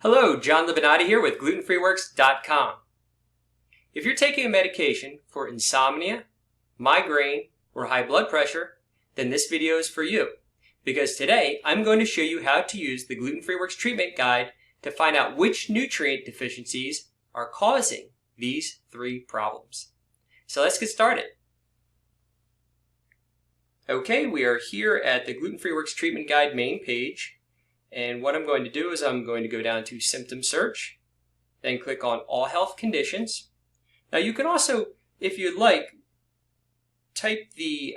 Hello, John Libinati here with GlutenFreeWorks.com. If you're taking a medication for insomnia, migraine, or high blood pressure, then this video is for you. Because today, I'm going to show you how to use the Gluten Free Works Treatment Guide to find out which nutrient deficiencies are causing these three problems. So let's get started. Okay, we are here at the Gluten Free Works Treatment Guide main page. And what I'm going to do is I'm going to go down to Symptom Search, then click on All Health Conditions. Now you can also, if you'd like, type the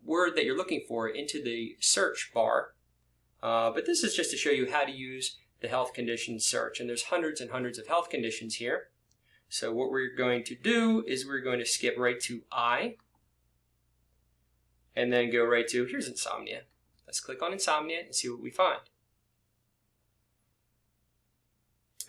word that you're looking for into the search bar. But this is just to show you how to use the health conditions search. And there's hundreds and hundreds of health conditions here. So what we're going to do is we're going to skip right to I, and then go right to, here's insomnia. Let's click on insomnia and see what we find.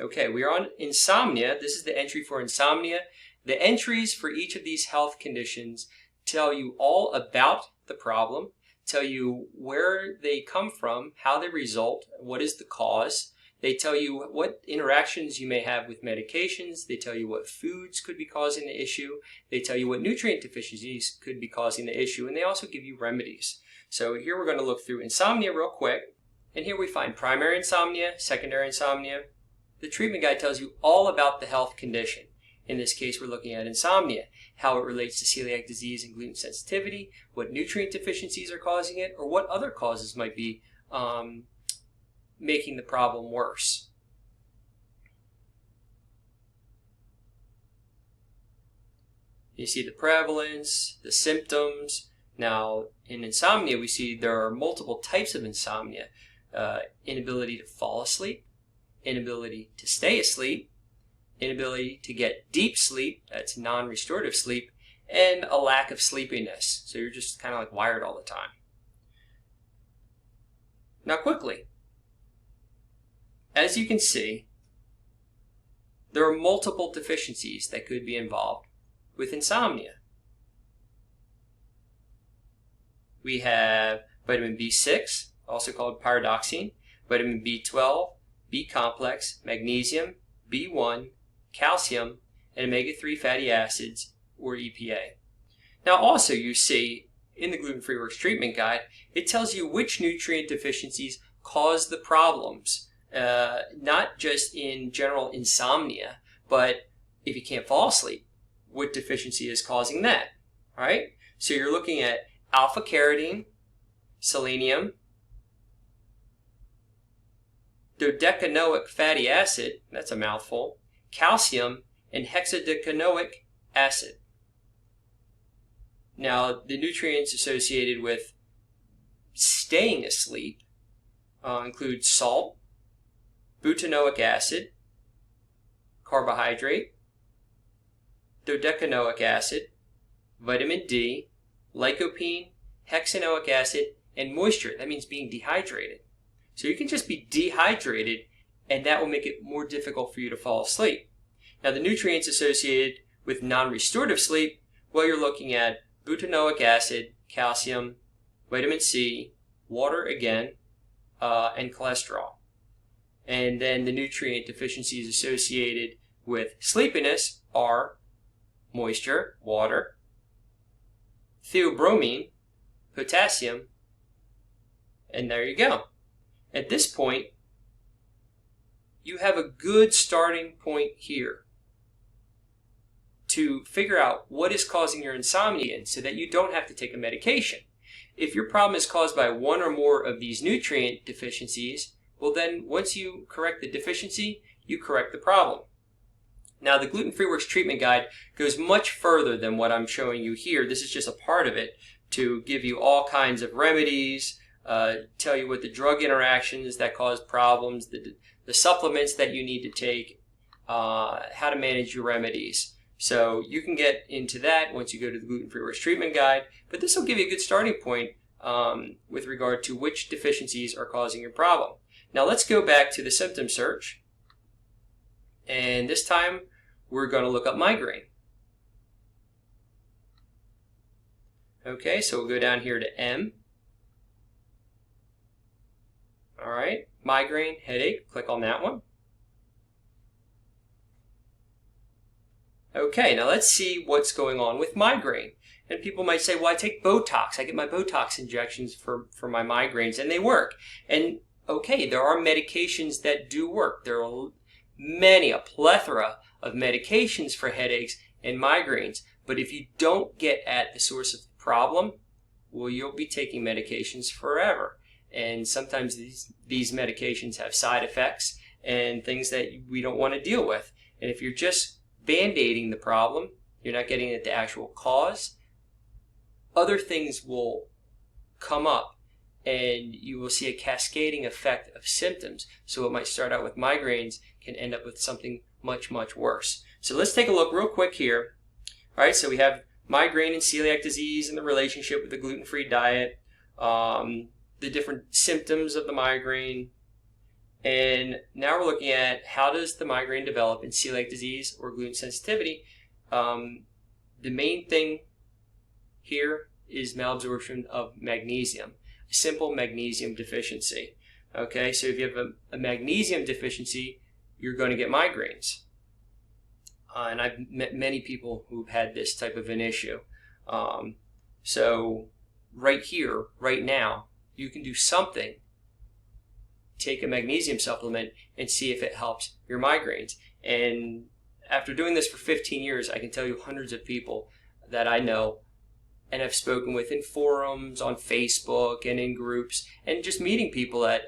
Okay, we are on insomnia. This is the entry for insomnia. The entries for each of these health conditions tell you all about the problem, tell you where they come from, how they result, what is the cause. They tell you what interactions you may have with medications. They tell you what foods could be causing the issue. They tell you what nutrient deficiencies could be causing the issue, and they also give you remedies. So here we're going to look through insomnia real quick, and here we find primary insomnia, secondary insomnia. The treatment guide tells you all about the health condition. In this case, we're looking at insomnia, how it relates to celiac disease and gluten sensitivity, what nutrient deficiencies are causing it, or what other causes might be making the problem worse. You see the prevalence, the symptoms. Now, in insomnia, we see there are multiple types of insomnia. Inability to fall asleep, inability to stay asleep, inability to get deep sleep, that's non-restorative sleep, and a lack of sleepiness. So you're just kind of like wired all the time. Now quickly, as you can see, there are multiple deficiencies that could be involved with insomnia. We have vitamin B6, also called pyridoxine, vitamin B12, B-complex, magnesium, B1, calcium, and omega-3 fatty acids, or EPA. Now also you see in the Gluten Free Works Treatment Guide, it tells you which nutrient deficiencies cause the problems, not just in general insomnia, but if you can't fall asleep, what deficiency is causing that, all right? So you're looking at alpha-carotene, selenium, dodecanoic fatty acid, that's a mouthful, calcium, and hexadecanoic acid. Now, the nutrients associated with staying asleep include salt, butanoic acid, carbohydrate, dodecanoic acid, vitamin D, lycopene, hexanoic acid, and moisture. That means being dehydrated. So you can just be dehydrated, and that will make it more difficult for you to fall asleep. Now the nutrients associated with non-restorative sleep, well, you're looking at butanoic acid, calcium, vitamin C, water again, and cholesterol. And then the nutrient deficiencies associated with sleepiness are moisture, water, theobromine, potassium, and there you go. At this point, you have a good starting point here to figure out what is causing your insomnia so that you don't have to take a medication. If your problem is caused by one or more of these nutrient deficiencies, well then once you correct the deficiency, you correct the problem. Now the Gluten Free Works Treatment Guide goes much further than what I'm showing you here. This is just a part of it to give you all kinds of remedies, tell you what the drug interactions that cause problems, the supplements that you need to take, how to manage your remedies. So you can get into that once you go to the Gluten Free Works Treatment Guide, but this will give you a good starting point with regard to which deficiencies are causing your problem. Now let's go back to the symptom search, and this time we're going to look up migraine. Okay, so we'll go down here to M. All right, migraine, headache, click on that one. Okay, now let's see what's going on with migraine. And people might say, well, I take Botox. I get my Botox injections for my migraines, and they work. And okay, there are medications that do work. There are a plethora of medications for headaches and migraines. But if you don't get at the source of the problem, well, you'll be taking medications forever. And sometimes these medications have side effects and things that we don't want to deal with. And if you're just band-aiding the problem, you're not getting at the actual cause, other things will come up and you will see a cascading effect of symptoms. So what might start out with migraines can end up with something much, much worse. So let's take a look real quick here. All right, so we have migraine and celiac disease and the relationship with the gluten-free diet, the different symptoms of the migraine, and now we're looking at how does the migraine develop in celiac disease or gluten sensitivity. The main thing here is malabsorption of magnesium, a simple magnesium deficiency. Okay, so if you have a magnesium deficiency, you're going to get migraines. And I've met many people who've had this type of an issue. So right here, right now, you can do something. Take a magnesium supplement and see if it helps your migraines. And after doing this for 15 years, I can tell you hundreds of people that I know and have spoken with in forums, on Facebook, and in groups, and just meeting people at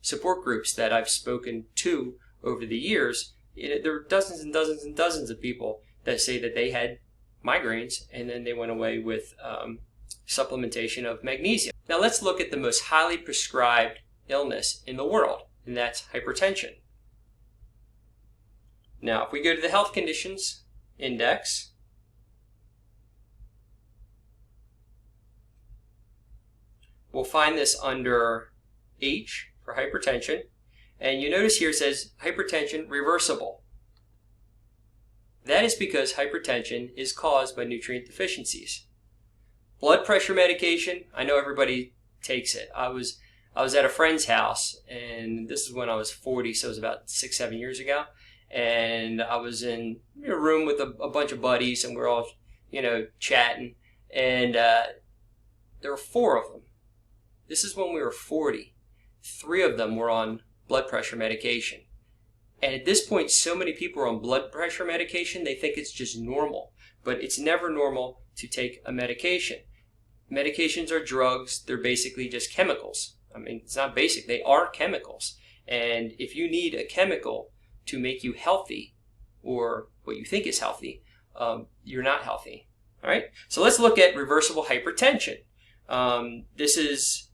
support groups that I've spoken to over the years. There are dozens and dozens and dozens of people that say that they had migraines and then they went away with supplementation of magnesium. Now let's look at the most highly prescribed illness in the world, and that's hypertension. Now if we go to the health conditions index, we'll find this under H for hypertension. And you notice here it says hypertension reversible. That is because hypertension is caused by nutrient deficiencies. Blood pressure medication, I know everybody takes it. I was at a friend's house, and this is when I was 40, so it was about 6-7 years ago. And I was in a room with a bunch of buddies, and we're all, chatting. And there were 4 of them. This is when we were 40. 3 of them were on blood pressure medication. And at this point, so many people are on blood pressure medication, they think it's just normal. But it's never normal to take a medication. Medications are drugs. They're basically just chemicals. I mean, it's not basic. They are chemicals. And if you need a chemical to make you healthy, or what you think is healthy, you're not healthy. All right? So let's look at reversible hypertension. This is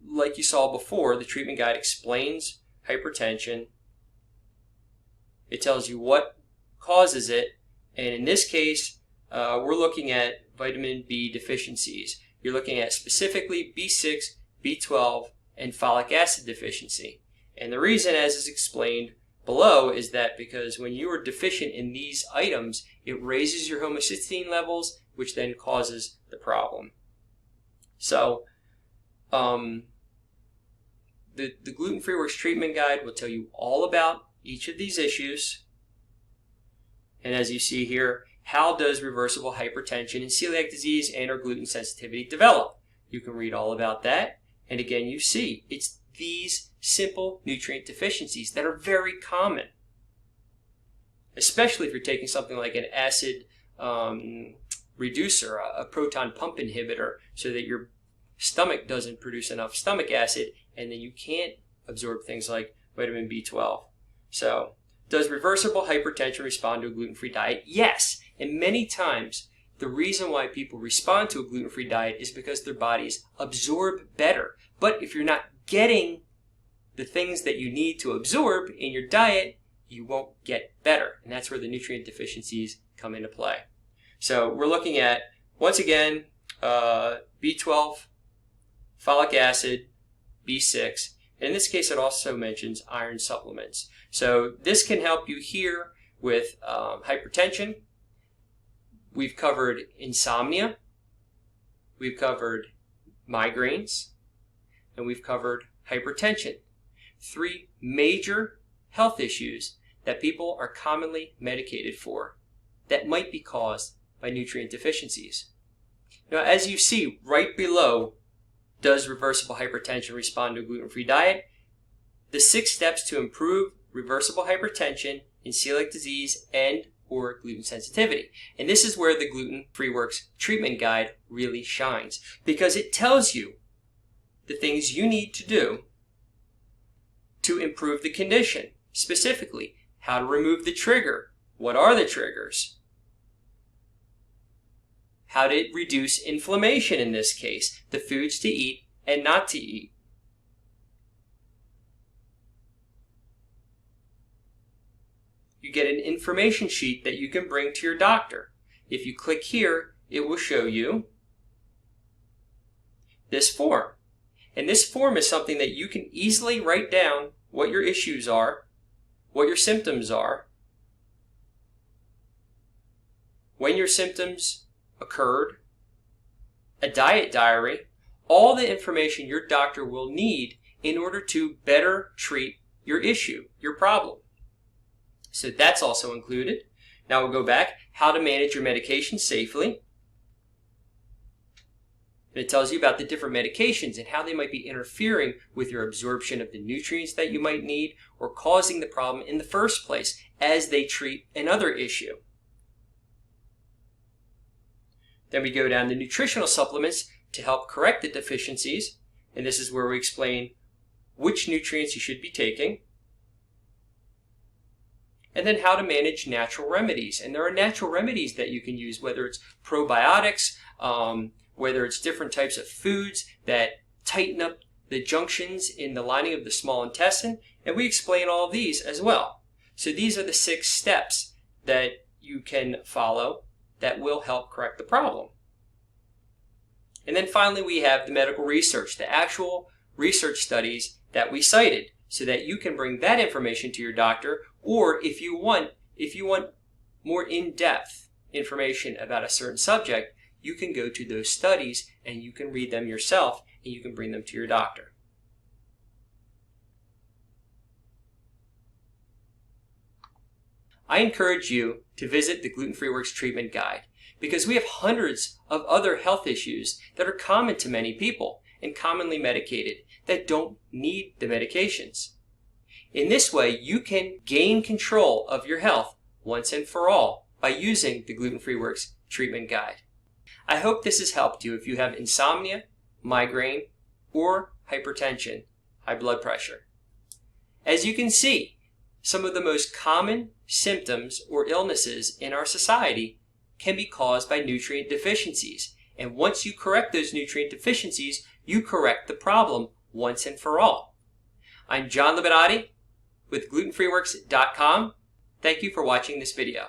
like you saw before, the treatment guide explains hypertension. It tells you what causes it, and in this case, we're looking at vitamin B deficiencies. You're looking at specifically B6, B12, and folic acid deficiency. And the reason, as is explained below, is that because when you are deficient in these items, it raises your homocysteine levels, which then causes the problem. So, the Gluten Free Works Treatment Guide will tell you all about each of these issues. And as you see here, how does reversible hypertension and celiac disease and or gluten sensitivity develop? You can read all about that. And again, you see, it's these simple nutrient deficiencies that are very common. Especially if you're taking something like an acid reducer, a proton pump inhibitor, so that your stomach doesn't produce enough stomach acid, and then you can't absorb things like vitamin B12. So, does reversible hypertension respond to a gluten-free diet? Yes. And many times, the reason why people respond to a gluten-free diet is because their bodies absorb better. But if you're not getting the things that you need to absorb in your diet, you won't get better. And that's where the nutrient deficiencies come into play. So we're looking at, once again, B12, folic acid, B6. And in this case, it also mentions iron supplements. So this can help you here with hypertension. We've covered insomnia. We've covered migraines. And we've covered hypertension. 3 major health issues that people are commonly medicated for that might be caused by nutrient deficiencies. Now, as you see right below, does reversible hypertension respond to a gluten-free diet? The 6 steps to improve reversible hypertension in celiac disease and or gluten sensitivity. And this is where the Gluten Free Works Treatment Guide really shines, because it tells you the things you need to do to improve the condition. Specifically, how to remove the trigger. What are the triggers? How to reduce inflammation in this case, the foods to eat and not to eat. You get an information sheet that you can bring to your doctor. If you click here, it will show you this form. And this form is something that you can easily write down what your issues are, what your symptoms are, when your symptoms occurred, a diet diary, all the information your doctor will need in order to better treat your issue, your problem. So that's also included. Now we'll go back, how to manage your medication safely. And it tells you about the different medications and how they might be interfering with your absorption of the nutrients that you might need or causing the problem in the first place as they treat another issue. Then we go down to nutritional supplements to help correct the deficiencies. And this is where we explain which nutrients you should be taking. And then how to manage natural remedies. And there are natural remedies that you can use, whether it's probiotics, whether it's different types of foods that tighten up the junctions in the lining of the small intestine. And we explain all of these as well. So these are the 6 steps that you can follow that will help correct the problem. And then finally we have the medical research, the actual research studies that we cited, so that you can bring that information to your doctor, or if you want more in-depth information about a certain subject, you can go to those studies and you can read them yourself and you can bring them to your doctor. I encourage you to visit the Gluten Free Works Treatment Guide, because we have hundreds of other health issues that are common to many people and commonly medicated that don't need the medications. In this way, you can gain control of your health once and for all by using the Gluten Free Works Treatment Guide. I hope this has helped you if you have insomnia, migraine, or hypertension, high blood pressure. As you can see, some of the most common symptoms or illnesses in our society can be caused by nutrient deficiencies. And once you correct those nutrient deficiencies, you correct the problem once and for all. I'm John Limonati with GlutenFreeWorks.com. Thank you for watching this video.